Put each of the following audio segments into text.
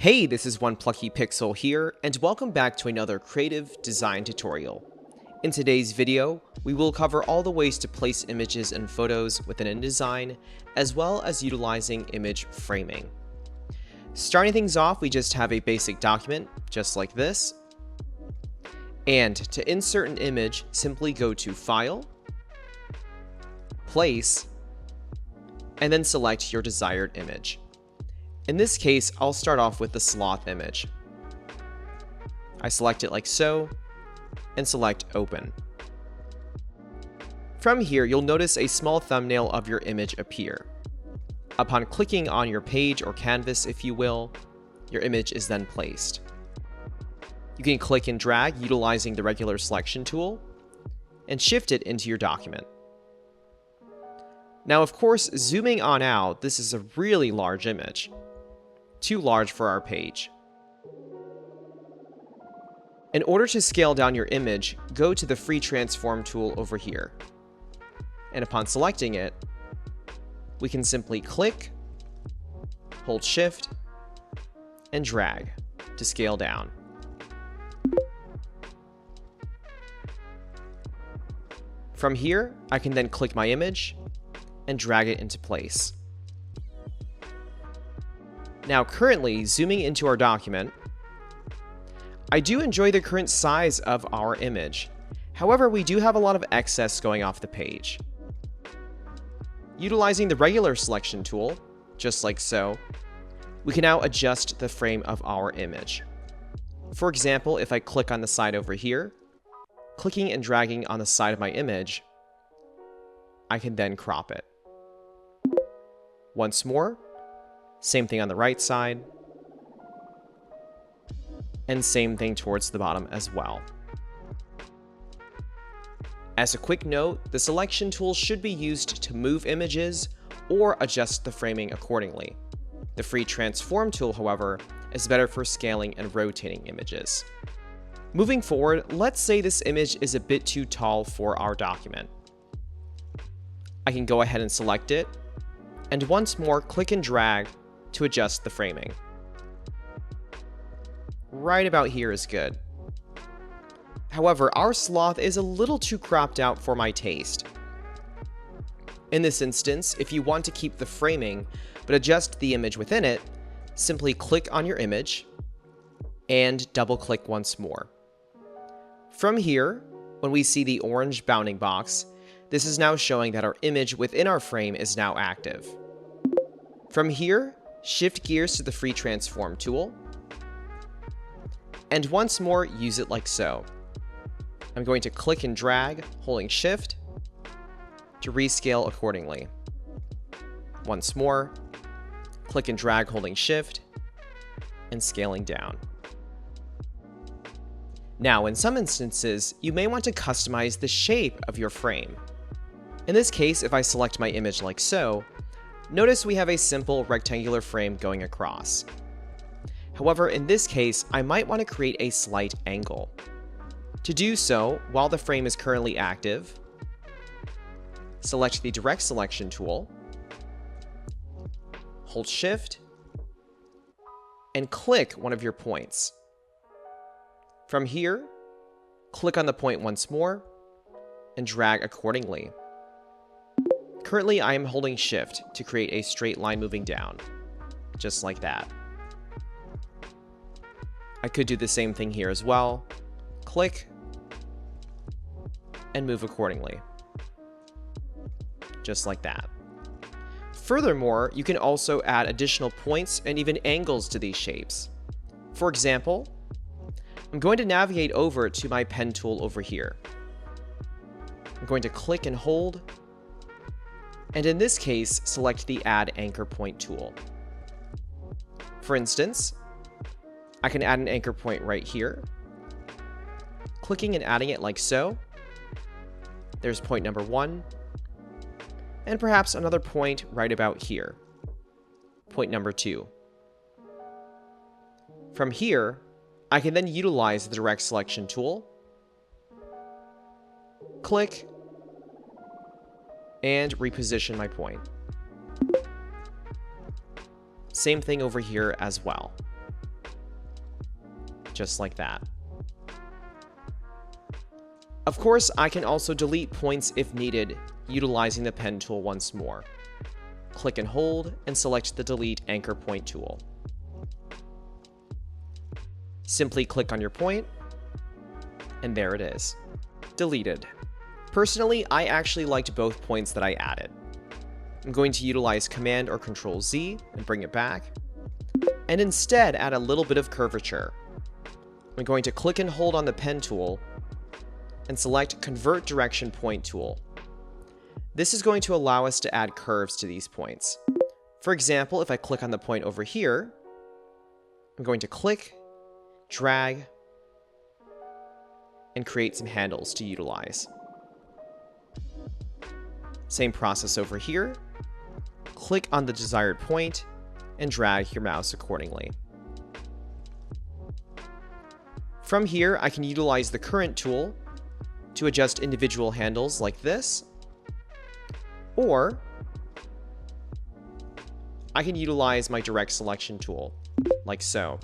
Hey, this is One Plucky Pixel here, and welcome back to another creative design tutorial. In today's video, we will cover all the ways to place images and photos within InDesign, as well as utilizing image framing. Starting things off, we just have a basic document, just like this. And to insert an image, simply go to File, Place, and then select your desired image. In this case, I'll start off with the sloth image. I select it like so, and select Open. From here, you'll notice a small thumbnail of your image appear. Upon clicking on your page or canvas, if you will, your image is then placed. You can click and drag utilizing the regular selection tool, and shift it into your document. Now, of course, zooming on out, this is a really large image. Too large for our page. In order to scale down your image, go to the free transform tool over here. And upon selecting it, we can simply click, hold shift, and drag to scale down. From here, I can then click my image and drag it into place. Now, currently, zooming into our document, I do enjoy the current size of our image. However, we do have a lot of excess going off the page. Utilizing the regular selection tool, just like so, we can now adjust the frame of our image. For example, if I click on the side over here, clicking and dragging on the side of my image, I can then crop it. Once more, same thing on the right side, and same thing towards the bottom as well. As a quick note, the selection tool should be used to move images or adjust the framing accordingly. The free transform tool, however, is better for scaling and rotating images. Moving forward, let's say this image is a bit too tall for our document. I can go ahead and select it, and once more click and drag to adjust the framing. Right about here is good. However, our sloth is a little too cropped out for my taste. In this instance, if you want to keep the framing but adjust the image within it, simply click on your image and double click once more. From here, when we see the orange bounding box, this is now showing that our image within our frame is now active. From here, shift gears to the free transform tool, and once more use it like so. I'm going to click and drag, holding shift, to rescale accordingly. Once more, click and drag holding shift, and scaling down. Now, in some instances, you may want to customize the shape of your frame. In this case, if I select my image like so, notice we have a simple rectangular frame going across. However, in this case, I might want to create a slight angle. To do so, while the frame is currently active, select the direct selection tool, hold shift, and click one of your points. From here, click on the point once more, and drag accordingly. Currently, I am holding shift to create a straight line moving down, just like that. I could do the same thing here as well. Click, and move accordingly, just like that. Furthermore, you can also add additional points and even angles to these shapes. For example, I'm going to navigate over to my pen tool over here. I'm going to click and hold, and in this case, select the Add Anchor Point tool. For instance, I can add an anchor point right here, clicking and adding it like so. There's point number 1, and perhaps another point right about here, point number 2. From here, I can then utilize the direct selection tool, click, and reposition my point. Same thing over here as well. just like that. Of course, I can also delete points if needed, utilizing the pen tool once more. Click and hold and select the Delete Anchor Point tool. Simply click on your point, and there it is, deleted. Personally, I actually liked both points that I added. I'm going to utilize Command or Control Z and bring it back, and instead add a little bit of curvature. I'm going to click and hold on the pen tool and select Convert Direction Point tool. This is going to allow us to add curves to these points. For example, if I click on the point over here, I'm going to click, drag, and create some handles to utilize. Same process over here. Click on the desired point and drag your mouse accordingly. From here, I can utilize the current tool to adjust individual handles like this, or I can utilize my direct selection tool, like so.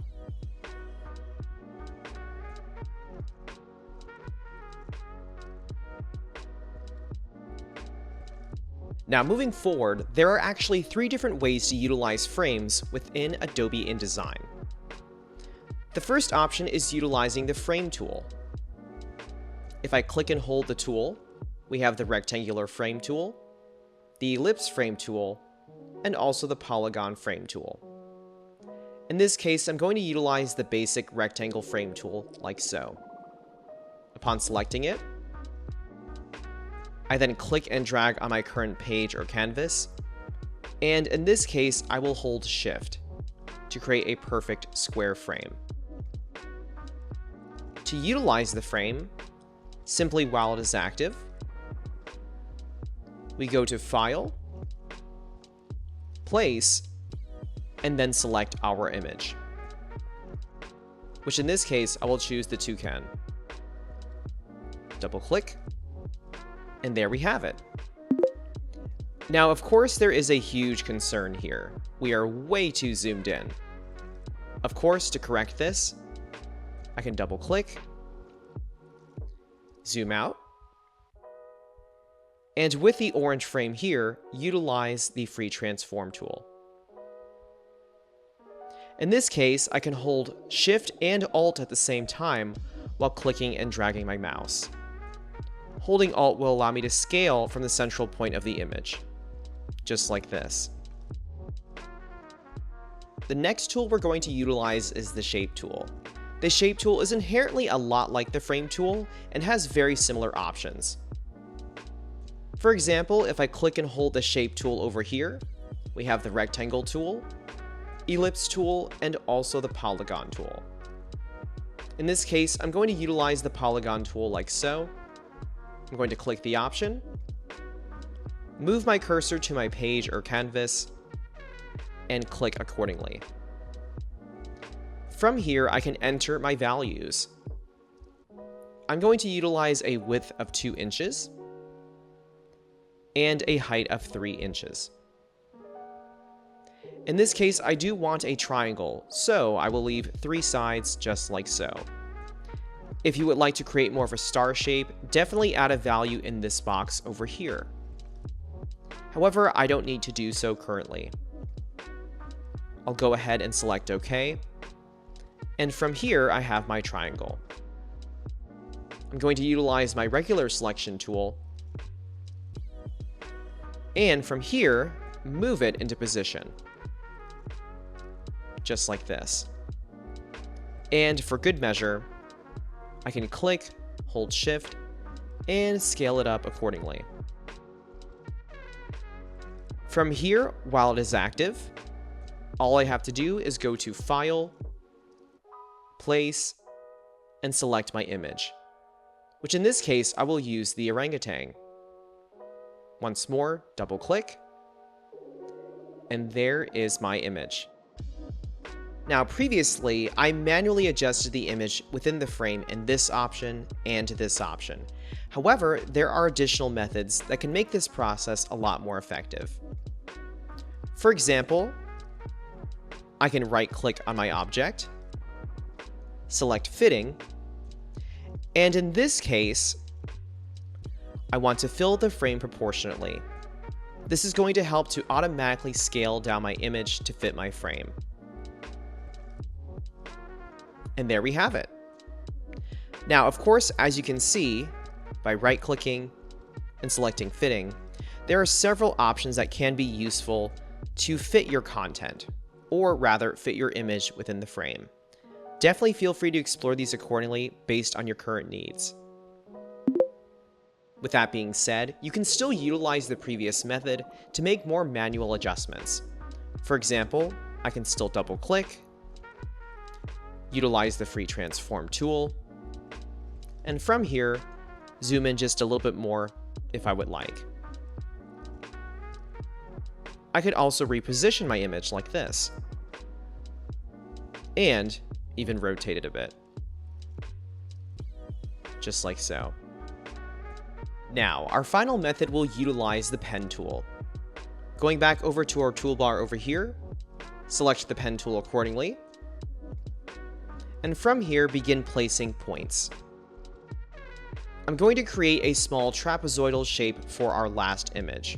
Now moving forward, there are actually 3 different ways to utilize frames within Adobe InDesign. The first option is utilizing the Frame tool. If I click and hold the tool, we have the Rectangular Frame tool, the Ellipse Frame tool, and also the Polygon Frame tool. In this case, I'm going to utilize the basic Rectangle Frame tool, like so. Upon selecting it, I then click and drag on my current page or canvas, and in this case, I will hold Shift to create a perfect square frame. To utilize the frame, simply while it is active, we go to File, Place, and then select our image, which in this case, I will choose the toucan. Double click, and there we have it. Now, of course, there is a huge concern here. We are way too zoomed in. Of course, to correct this, I can double click, zoom out, and with the orange frame here, utilize the Free Transform tool. In this case, I can hold Shift and Alt at the same time while clicking and dragging my mouse. Holding Alt will allow me to scale from the central point of the image, just like this. The next tool we're going to utilize is the Shape tool. The Shape tool is inherently a lot like the Frame tool and has very similar options. For example, if I click and hold the Shape tool over here, we have the Rectangle tool, Ellipse tool, and also the Polygon tool. In this case, I'm going to utilize the Polygon tool like so. I'm going to click the option, move my cursor to my page or canvas, and click accordingly. From here, I can enter my values. I'm going to utilize a width of 2 inches and a height of 3 inches. In this case, I do want a triangle, so I will leave 3 sides just like so. If you would like to create more of a star shape, definitely add a value in this box over here. However, I don't need to do so currently. I'll go ahead and select OK. And from here, I have my triangle. I'm going to utilize my regular selection tool. And from here, move it into position. Just like this. And for good measure, I can click, hold Shift, and scale it up accordingly. From here, while it is active, all I have to do is go to File, Place, and select my image, which in this case, I will use the orangutan. Once more, double click, and there is my image. Now, previously, I manually adjusted the image within the frame in this option and this option. However, there are additional methods that can make this process a lot more effective. For example, I can right-click on my object, select fitting, and in this case, I want to fill the frame proportionately. This is going to help to automatically scale down my image to fit my frame. And there we have it. Now, of course, as you can see, by right-clicking and selecting fitting, there are several options that can be useful to fit your content, or rather fit your image within the frame. Definitely feel free to explore these accordingly based on your current needs. With that being said, you can still utilize the previous method to make more manual adjustments. For example, I can still double-click, utilize the free transform tool, and from here, zoom in just a little bit more if I would like. I could also reposition my image like this, and even rotate it a bit, just like so. Now, our final method will utilize the pen tool. Going back over to our toolbar over here, select the pen tool accordingly, and from here begin placing points. I'm going to create a small trapezoidal shape for our last image.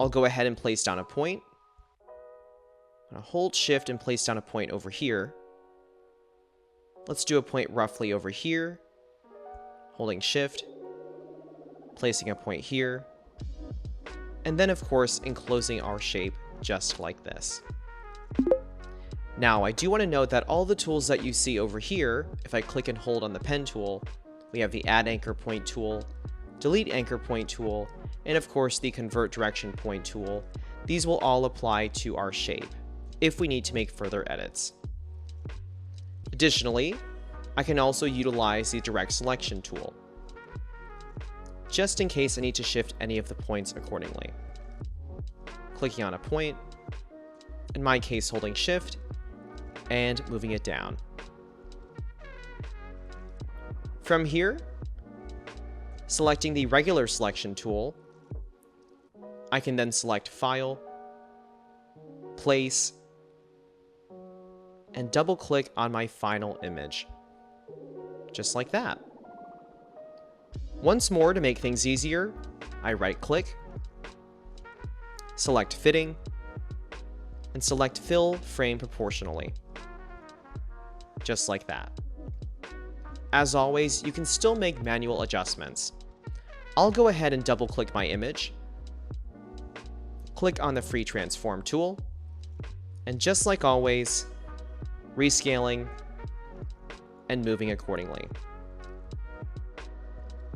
I'll go ahead and place down a point. I'm going to hold shift and place down a point over here. Let's do a point roughly over here, holding shift, placing a point here, and then of course enclosing our shape just like this. Now I do want to note that all the tools that you see over here, if I click and hold on the pen tool, we have the add anchor point tool, delete anchor point tool, and of course the convert direction point tool. These will all apply to our shape if we need to make further edits. Additionally, I can also utilize the direct selection tool, just in case I need to shift any of the points accordingly. Clicking on a point, in my case holding shift, and moving it down. From here, selecting the regular selection tool, I can then select File, Place, and double-click on my final image, just like that. Once more, to make things easier, I right-click, select Fitting, and select Fill Frame Proportionally, just like that. As always, you can still make manual adjustments. I'll go ahead and double-click my image, click on the free transform tool, and just like always, rescaling and moving accordingly.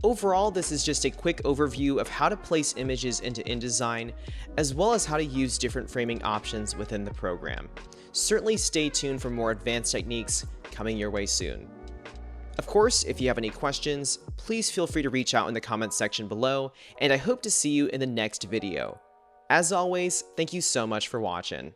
Overall, this is just a quick overview of how to place images into InDesign, as well as how to use different framing options within the program. Certainly stay tuned for more advanced techniques coming your way soon. Of course, if you have any questions, please feel free to reach out in the comments section below, and I hope to see you in the next video. As always, thank you so much for watching.